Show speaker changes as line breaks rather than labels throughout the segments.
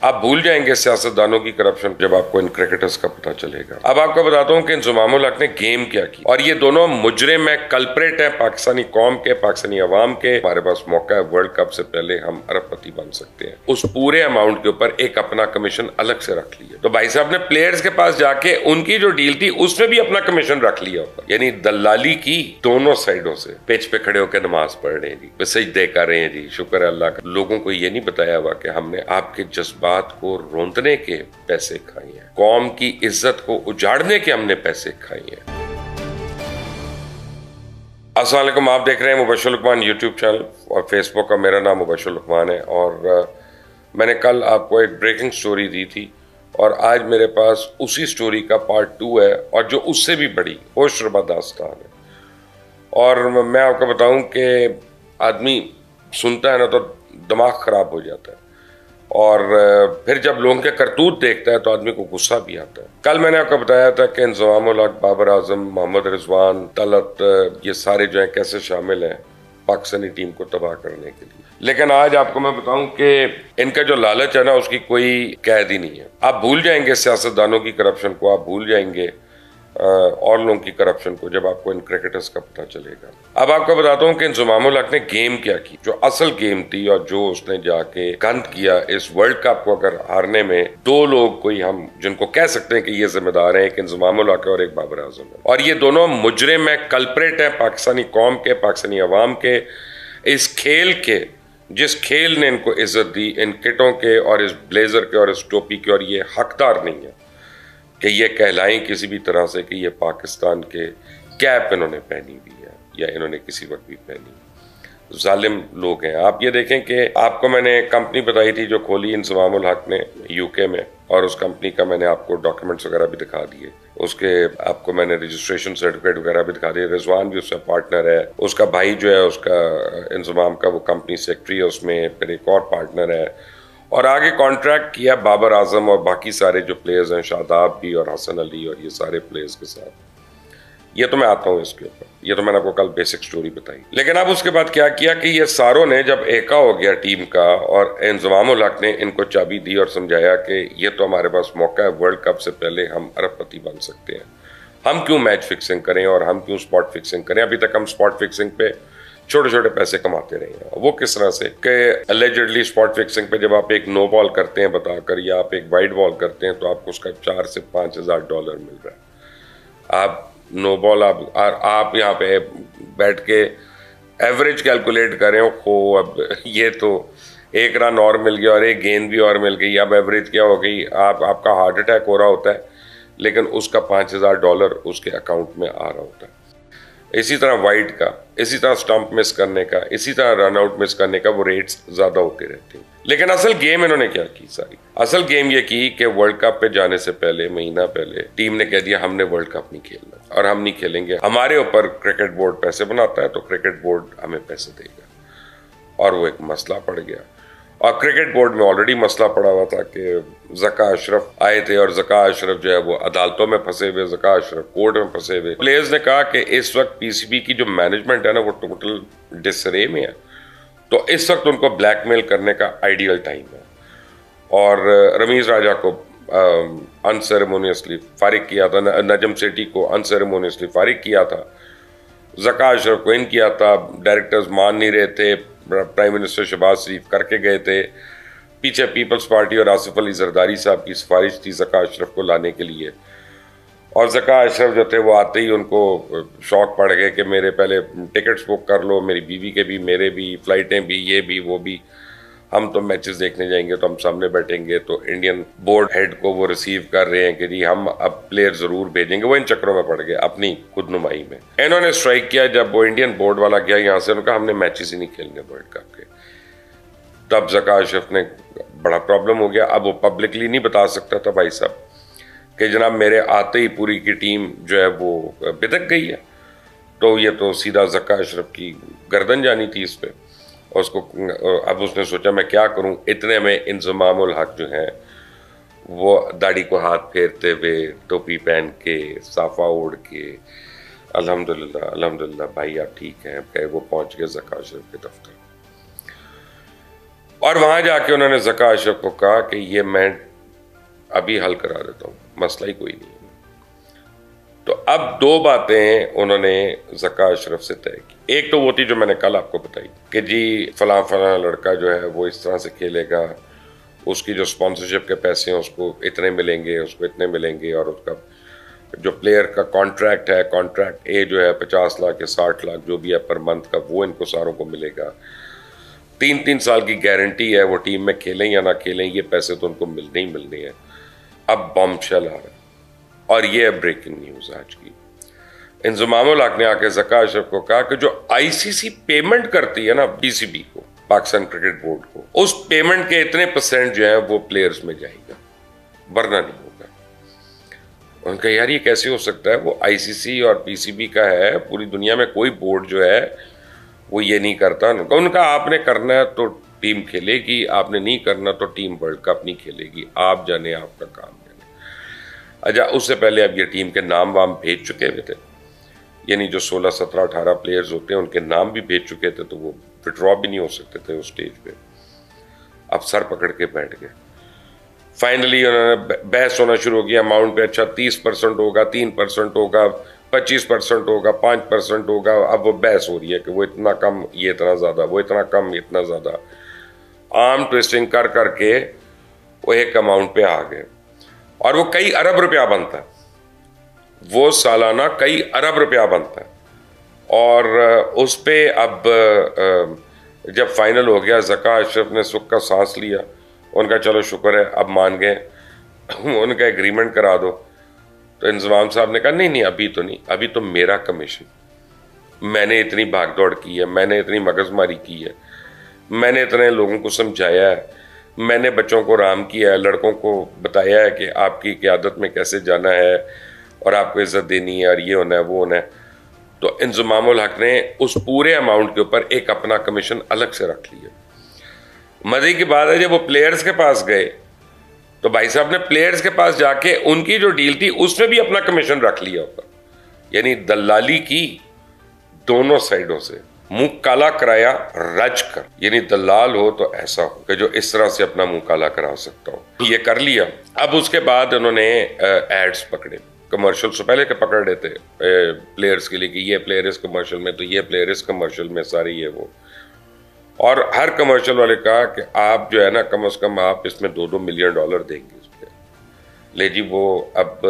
आप भूल जाएंगे सियासतदानों की करप्शन जब आपको इन क्रिकेटर्स का पता चलेगा। अब आपको बताता हूं कि इंजमामुल हक ने गेम क्या की, और ये दोनों मुजरिम है, कल्प्रेट है पाकिस्तानी कौम के, पाकिस्तानी अवाम के। हमारे पास मौका है, वर्ल्ड कप से पहले हम अरबपति बन सकते हैं। उस पूरे अमाउंट के ऊपर एक अपना कमीशन अलग से रख लिया। तो भाई साहब ने प्लेयर्स के पास जाके उनकी जो डील थी उसमें भी अपना कमीशन रख लिया ऊपर, यानी दलाली की दोनों साइडों से। पिच पे खड़े होकर नमाज पढ़ रहे हैं जी, सजदे कर रहे हैं जी, शुक्र अल्लाह का। लोगों को ये नहीं बताया हुआ कि हमने आपके जज्बात को रोंदने के पैसे खाए हैं, कौम की इज्जत को उजाड़ने के हमने पैसे खाए हैं। अस्सलाम वालेकुम, आप देख रहे हैं मुबश्शिर लुकमान यूट्यूब चैनल और फेसबुक का मेरा नाम मुबश्शिर लुकमान है। और मैंने कल आपको एक ब्रेकिंग स्टोरी दी थी और आज मेरे पास उसी स्टोरी का पार्ट 2 है, और जो उससे भी बड़ी होशरुबा दास्तान है। और मैं आपको बताऊं कि आदमी सुनता है ना तो दिमाग खराब हो जाता है, और फिर जब लोगों के करतूत देखता है तो आदमी को गुस्सा भी आता है। कल मैंने आपको बताया था कि इंजमामुल हक, बाबर आजम, मोहम्मद रिजवान, तलत, ये सारे जो है कैसे शामिल हैं पाकिस्तानी टीम को तबाह करने के लिए। लेकिन आज आपको मैं बताऊं कि इनका जो लालच है ना उसकी कोई कैद ही नहीं है। आप भूल जाएंगे सियासतदानों की करप्शन को, आप भूल जाएंगे और लोगों की करप्शन को जब आपको इन क्रिकेटर्स का पता चलेगा। अब आपको बताता हूं कि इंजमामुल हक ने गेम क्या की, जो असल गेम थी, और जो उसने जाके गंद किया इस वर्ल्ड कप को अगर हारने में। दो लोग कोई हम जिनको कह सकते हैं कि ये जिम्मेदार हैं, एक इंजमामुल हक है और एक बाबर आजम है, और ये दोनों मुजरिम है, कल्प्रेट है पाकिस्तानी कौम के, पाकिस्तानी अवाम के, इस खेल के, जिस खेल ने इनको इज्जत दी, इन किटों के और इस ब्लेजर के और इस टोपी के। और ये हकदार नहीं है कि ये कहलाएं किसी भी तरह से कि ये पाकिस्तान के कैप इन्होंने पहनी हुई है या इन्होंने किसी वक्त भी पहनी। जालिम लोग हैं। आप ये देखें कि आपको मैंने कंपनी बताई थी जो खोली इंजमामुल हक ने यूके में, और उस कंपनी का मैंने आपको डॉक्यूमेंट्स वगैरह भी दिखा दिए, उसके आपको मैंने रजिस्ट्रेशन सर्टिफिकेट वगैरह भी दिखा दिए। रिजवान भी उसका पार्टनर है, उसका भाई जो है उसका इंजमाम का वो कंपनी सेक्रेटरी है उसमें, फिर एक और पार्टनर है। और आगे कॉन्ट्रैक्ट किया बाबर आजम और बाकी सारे जो प्लेयर्स हैं, शादाब भी और हसन अली और ये सारे प्लेयर्स के साथ। ये तो मैं आता हूँ इसके ऊपर, ये तो मैंने आपको कल बेसिक स्टोरी बताई। लेकिन अब उसके बाद क्या किया कि ये सारों ने जब एका हो गया टीम का, और इंजमामुल हक ने इनको चाबी दी और समझाया कि ये तो हमारे पास मौका है, वर्ल्ड कप से पहले हम अरबपति बन सकते हैं, हम क्यों मैच फिक्सिंग करें और हम क्यों स्पॉट फिक्सिंग करें। अभी तक हम स्पॉट फिक्सिंग पे छोटे छोटे पैसे कमाते रहे हैं। वो किस तरह से कि अलेजेडली स्पॉट फिक्सिंग पे जब आप एक नो बॉल करते हैं बताकर, या आप एक वाइड बॉल करते हैं, तो आपको उसका 4 से 5 हज़ार डॉलर मिल रहा है। आप नो बॉल आप यहाँ पे बैठ के एवरेज कैलकुलेट करें, हो अब ये तो एक रन और मिल गया और एक गेंद भी और मिल गई, अब एवरेज क्या हो गई, आपका हार्ट अटैक हो रहा होता है, लेकिन उसका 5 हज़ार डॉलर उसके अकाउंट में आ रहा होता है। इसी तरह वाइड का, इसी तरह स्टंप मिस करने का, इसी तरह रन आउट मिस करने का, वो रेट्स ज्यादा होते रहते हैं। लेकिन असल गेम इन्होंने क्या की, सारी असल गेम ये की कि वर्ल्ड कप पे जाने से पहले, महीना पहले, टीम ने कह दिया हमने वर्ल्ड कप नहीं खेलना और हम नहीं खेलेंगे। हमारे ऊपर क्रिकेट बोर्ड पैसे बनाता है तो क्रिकेट बोर्ड हमें पैसे देगा। और वो एक मसला पड़ गया, और क्रिकेट बोर्ड में ऑलरेडी मसला पड़ा हुआ था कि ज़का अशरफ आए थे, और ज़का अशरफ जो है वो अदालतों में फंसे हुए, ज़का अशरफ कोर्ट में फंसे हुए। प्लेयर्स ने कहा कि इस वक्त पीसीबी की जो मैनेजमेंट है ना वो टोटल डिसरे में है, तो इस वक्त उनको ब्लैकमेल करने का आइडियल टाइम है। और रमीज राजा को अनसेरेमोनियसली फारिग किया था, नजम सेठी को अनसेरेमोनियसली फारिग किया था, ज़का अशरफ को इन किया था। डायरेक्टर्स मान नहीं रहे थे, प्राइम मिनिस्टर शहबाज शरीफ करके गए थे, पीछे पीपल्स पार्टी और आसिफ अली जरदारी साहब की सिफारिश थी ज़का अशरफ को लाने के लिए। और ज़का अशरफ जो थे वो आते ही उनको शौक पड़ गए कि मेरे पहले टिकट्स बुक कर लो, मेरी बीवी के भी, मेरे भी, फ्लाइटें भी, ये भी वो भी, हम तो मैचेस देखने जाएंगे तो हम सामने बैठेंगे। तो इंडियन बोर्ड हेड को वो रिसीव कर रहे हैं कि जी हम अब प्लेयर जरूर भेजेंगे। वो इन चक्करों में पड़ गए अपनी खुदनुमाई में। इन्होंने स्ट्राइक किया, जब वो इंडियन बोर्ड वाला गया यहाँ से, उन्होंने कहा हमने मैचेस ही नहीं खेलने वर्ल्ड कप के। तब ज़का अशरफ ने बड़ा प्रॉब्लम हो गया। अब वो पब्लिकली नहीं बता सकता था भाई साहब कि जनाब मेरे आते ही पूरी की टीम जो है वो बिदक गई है, तो ये तो सीधा ज़का अशरफ की गर्दन जानी थी इस पर। उसको अब उसने सोचा मैं क्या करूं। इतने में इंजमामुल हक जो है वो दाढ़ी को हाथ फेरते हुए, टोपी पहन के, साफा ओढ़ के, अल्हम्दुलिल्लाह अल्हम्दुलिल्लाह भाई आप ठीक हैं, कहे वो पहुंच गए ज़का अशरफ के दफ्तर। और वहां जाके उन्होंने ज़का अशरफ को कहा कि ये मैं अभी हल करा देता हूँ, मसला ही कोई नहीं है। तो अब दो बातें उन्होंने ज़का अशरफ से तय की। एक तो वो थी जो मैंने कल आपको बताई कि जी फलां फलां लड़का जो है वो इस तरह से खेलेगा, उसकी जो स्पॉन्सरशिप के पैसे हैं उसको इतने मिलेंगे, उसको इतने मिलेंगे, और उसका जो प्लेयर का कॉन्ट्रैक्ट है, कॉन्ट्रैक्ट ए जो है 50 लाख या 60 लाख जो भी है पर मंथ का, वो इनको सारों को मिलेगा। 3-3 साल की गारंटी है, वो टीम में खेलें या ना खेलें ये पैसे तो उनको मिलने ही मिलने हैं। अब बॉम्बशेल आ रहा है, और ये है ब्रेकिंग न्यूज आज की। इंजमामुल हक ने आके ज़का अशरफ को कहा कि जो आईसीसी पेमेंट करती है ना पीसीबी को, पाकिस्तान क्रिकेट बोर्ड को, उस पेमेंट के इतने % जो है वो प्लेयर्स में जाएगा, वरना नहीं होगा। उनका यार ये कैसे हो सकता है, वो आईसीसी और पीसीबी का है, पूरी दुनिया में कोई बोर्ड जो है वो ये नहीं करता। उनका आपने करना है तो टीम खेलेगी, आपने नहीं करना तो टीम वर्ल्ड कप नहीं खेलेगी, आप जाने आपका काम जाने। अच्छा, उससे पहले अब ये टीम के नाम वाम भेज चुके हुए थे, यानी जो 16, 17, 18 प्लेयर्स होते हैं उनके नाम भी भेज चुके थे, तो वो विड्रॉ भी नहीं हो सकते थे उस स्टेज पे। अब सर पकड़ के बैठ गए। फाइनली उन्होंने बहस होना शुरू हो गया अमाउंट पे। अच्छा 30% होगा, 3% होगा, 25% होगा, 5% होगा। अब वो बहस हो रही है कि वो इतना कम, ये इतना ज्यादा, वो इतना कम, इतना ज्यादा। आर्म ट्विस्टिंग कर करके वो एक अमाउंट पे आ गए, और वो कई अरब रुपया बनता है, वो सालाना कई अरब रुपया बनता है। और उस पे अब जब फाइनल हो गया, ज़का अशरफ ने सुख का सांस लिया, उनका चलो शुक्र है अब मान गए, उनका एग्रीमेंट करा दो। तो इंजमाम साहब ने कहा नहीं नहीं अभी तो नहीं, अभी तो मेरा कमीशन, मैंने इतनी भागदौड़ की है, मैंने इतनी मगजमारी की है, मैंने इतने लोगों को समझाया है, मैंने बच्चों को राम किया है, लड़कों को बताया है कि आपकी क़यादत में कैसे जाना है और आपको इज्जत देनी है और ये होना है वो होना है। तो इंजमामुल हक ने उस पूरे अमाउंट के ऊपर एक अपना कमीशन अलग से रख लिया। मजे की बात है जब वो प्लेयर्स के पास गए तो भाई साहब ने प्लेयर्स के पास जाके उनकी जो डील थी उसमें भी अपना कमीशन रख लिया होगा। यानी दलाली की दोनों साइडों से, मुंह काला कराया रज कर। यानी दलाल हो तो ऐसा हो कि जो इस तरह से अपना मुंह काला करा सकता हो, ये कर लिया। अब उसके बाद उन्होंने एड्स पकड़े, कमर्शियल से पहले के पकड़ रहे थे प्लेयर्स के लिए कि ये प्लेयर इस कमर्शियल में, तो ये प्लेयर इस कमर्शियल में, सारे ये वो। और हर कमर्शियल वाले कहा कि आप जो है ना कम से कम आप इसमें $2-2 मिलियन देंगे इस पर। ले जी वो अब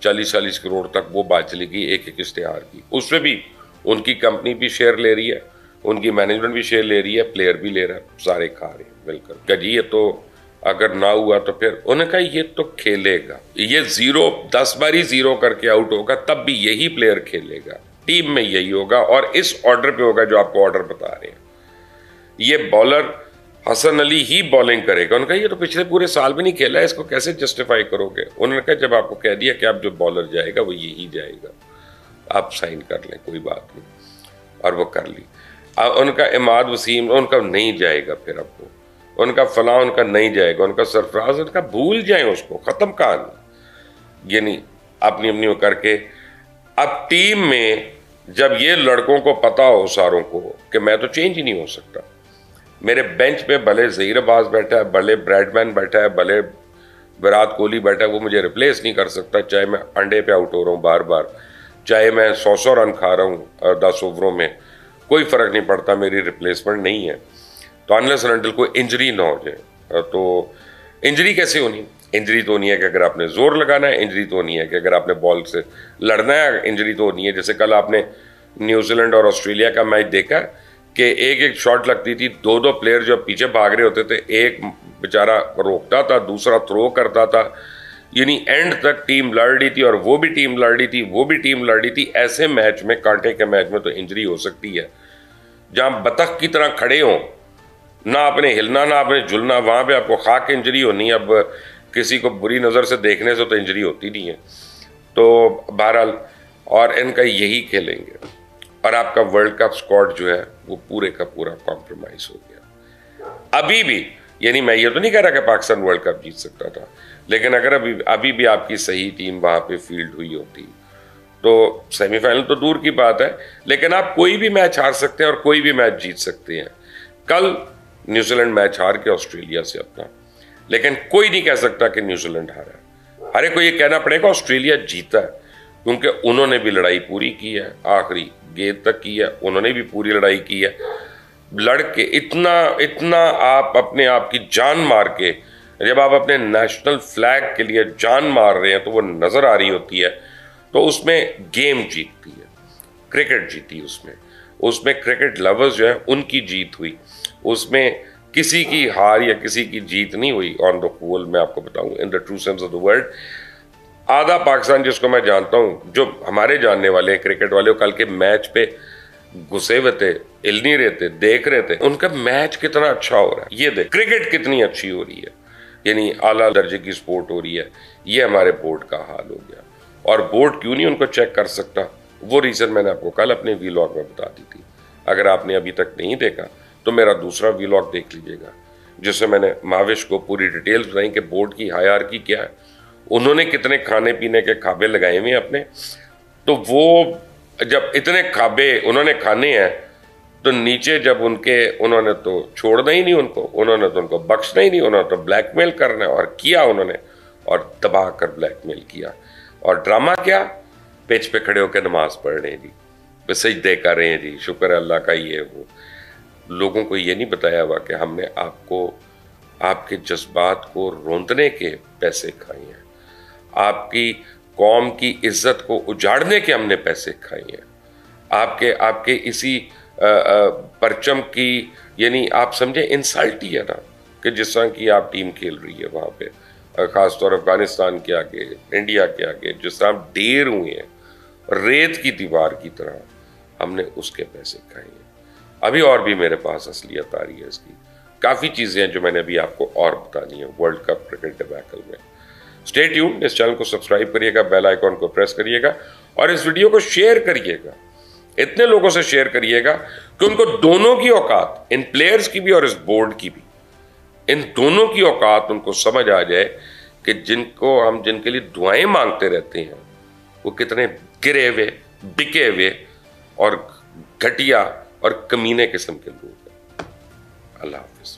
40-40 करोड़ तक वो बात चलेगी एक एक इश्तेहार की। उसमें भी उनकी कंपनी भी शेयर ले रही है, उनकी मैनेजमेंट भी शेयर ले रही है, प्लेयर भी ले रहा है, सारे खा रहे हैं मिलकर। क्या जी ये तो अगर ना हुआ तो फिर उन्होंने कहा ये तो खेलेगा, ये 10 बार ही 0 करके आउट होगा तब भी यही प्लेयर खेलेगा, टीम में यही होगा और इस ऑर्डर पे होगा जो आपको ऑर्डर बता रहे हैं। ये बॉलर हसन अली ही बॉलिंग करेगा। उन्होंने कहा ये तो पिछले पूरे साल भी नहीं खेला है, इसको कैसे जस्टिफाई करोगे। उन्होंने कहा जब आपको कह दिया कि आप जो बॉलर जाएगा वो यही जाएगा, आप साइन कर लें कोई बात नहीं, और वो कर ली। उनका इमाद वसीम उनका नहीं जाएगा, फिर अब वो उनका फलां उनका नहीं जाएगा, उनका सरफराज उनका भूल जाए, उसको खत्म कहानी। यानी अपनी अपनी वो करके अब टीम में जब ये लड़कों को पता हो सारों को कि मैं तो चेंज ही नहीं हो सकता, मेरे बेंच पे भले ज़हीर अब्बास बैठा है, भले ब्रैडमैन बैठा है, भले विराट कोहली बैठा है, वो मुझे रिप्लेस नहीं कर सकता। चाहे मैं अंडे पे आउट हो रहा हूँ बार बार, चाहे मैं 100 रन खा रहा हूँ 10 ओवरों में, कोई फ़र्क नहीं पड़ता, मेरी रिप्लेसमेंट नहीं है। तो अनलेस एंड अनटिल कोई इंजरी ना हो जाए। तो इंजरी कैसे होनी? इंजरी तो नहीं है कि अगर आपने जोर लगाना है, इंजरी तो नहीं है कि अगर आपने बॉल से लड़ना है, इंजरी तो नहीं है। जैसे कल आपने न्यूजीलैंड और ऑस्ट्रेलिया का मैच देखा कि एक एक शॉट लगती थी, 2-2 प्लेयर जो पीछे भाग रहे होते थे, एक बेचारा रोकता था, दूसरा थ्रो करता था, यानी एंड तक टीम लड़ रही थी और वो भी टीम लड़ रही थी, वो भी टीम लड़ रही थी। ऐसे मैच में, कांटे के मैच में तो इंजरी हो सकती है। जहां बतख की तरह खड़े हों, ना आपने हिलना ना आपने झुलना, वहां पे आपको खाक इंजरी होनी। अब किसी को बुरी नज़र से देखने से तो इंजरी होती नहीं है। तो बहरहाल और इनका यही खेलेंगे और आपका वर्ल्ड कप स्क्वाड जो है वो पूरे का पूरा कॉम्प्रोमाइज हो गया। अभी भी, यानी मैं ये तो नहीं कह रहा कि पाकिस्तान वर्ल्ड कप जीत सकता था, लेकिन अगर अभी भी आपकी सही टीम वहां पे फील्ड हुई होती तो सेमीफाइनल तो दूर की बात है, लेकिन आप कोई भी मैच हार सकते हैं और कोई भी मैच जीत सकते हैं। कल न्यूजीलैंड मैच हार के ऑस्ट्रेलिया से अपना, लेकिन कोई नहीं कह सकता कि न्यूजीलैंड हारा है। हर एक को ये कहना पड़ेगा ऑस्ट्रेलिया जीता है, क्योंकि उन्होंने भी लड़ाई पूरी की है, आखिरी गेंद तक की है, उन्होंने भी पूरी लड़ाई की है। लड़के इतना आप अपने आप की जान मार के, जब आप अपने नेशनल फ्लैग के लिए जान मार रहे हैं तो वो नजर आ रही होती है, तो उसमें गेम जीतती है, क्रिकेट जीती उसमें क्रिकेट लवर्स जो है उनकी जीत हुई, उसमें किसी की हार या किसी की जीत नहीं हुई। ऑन द होल मैं आपको बताऊं, in the true sense of the word, आधा पाकिस्तान जिसको मैं जानता हूं, जो हमारे जानने वाले हैं क्रिकेट वाले, कल के मैच पे घुसे हुए थे, हिल नहीं रहे थे, देख रहे थे उनका मैच कितना अच्छा हो रहा है, ये देख क्रिकेट कितनी अच्छी हो रही है, यानी आला दर्जे की स्पोर्ट हो रही है। ये हमारे बोर्ड का हाल हो गया, और बोर्ड क्यों नहीं उनको चेक कर सकता, वो रीजन मैंने आपको कल अपने वीलॉग में बता दी थी। अगर आपने अभी तक नहीं देखा तो मेरा दूसरा वीलॉग देख लीजिएगा, जिससे मैंने महाविश को पूरी डिटेल्स बताई कि बोर्ड की हायरार्की क्या है, उन्होंने कितने खाने पीने के खाबे लगाए हुए अपने। तो वो जब इतने खाबे उन्होंने खाने हैं, तो नीचे जब उन्होंने तो छोड़ना ही नहीं उन्होंने तो उनको बख्शना ही नहीं, उन्होंने तो ब्लैकमेल करना है, और किया उन्होंने, और दबा कर ब्लैकमेल किया। और ड्रामा क्या, पिच पे खड़े होकर नमाज पढ़ रहे हैं जी, सजदे कर रहे हैं जी, शुक्र है अल्लाह का, ये वो। लोगों को ये नहीं बताया हुआ कि हमने आपको आपके जज्बात को रोंदने के पैसे खाए हैं, आपकी कौम की इज्जत को उजाड़ने के हमने पैसे खाए हैं, आपके इसी परचम की, यानी आप समझे इंसल्ट ही है ना, कि जिस तरह की आप टीम खेल रही है वहाँ पे, खासतौर अफगानिस्तान के आगे, इंडिया के आगे, जिस तरह आप ढेर हुए हैं रेत की दीवार की तरह, हमने उसके पैसे खाए हैं। अभी और भी मेरे पास असलियत आ रही है इसकी, काफ़ी चीज़ें हैं जो मैंने अभी आपको और बतानी है वर्ल्ड कप क्रिकेट डिबैकल में। स्टे ट्यून्ड, इस चैनल को सब्सक्राइब करिएगा, बेल आइकॉन को प्रेस करिएगा, और इस वीडियो को शेयर करिएगा, इतने लोगों से शेयर करिएगा कि उनको दोनों की औकात, इन प्लेयर्स की भी और इस बोर्ड की भी, इन दोनों की औकात उनको समझ आ जाए कि जिनके लिए दुआएं मांगते रहते हैं वो कितने गिरे हुए, बिके हुए और घटिया और कमीने किस्म के लोग हैं। अल्लाह हाफिज।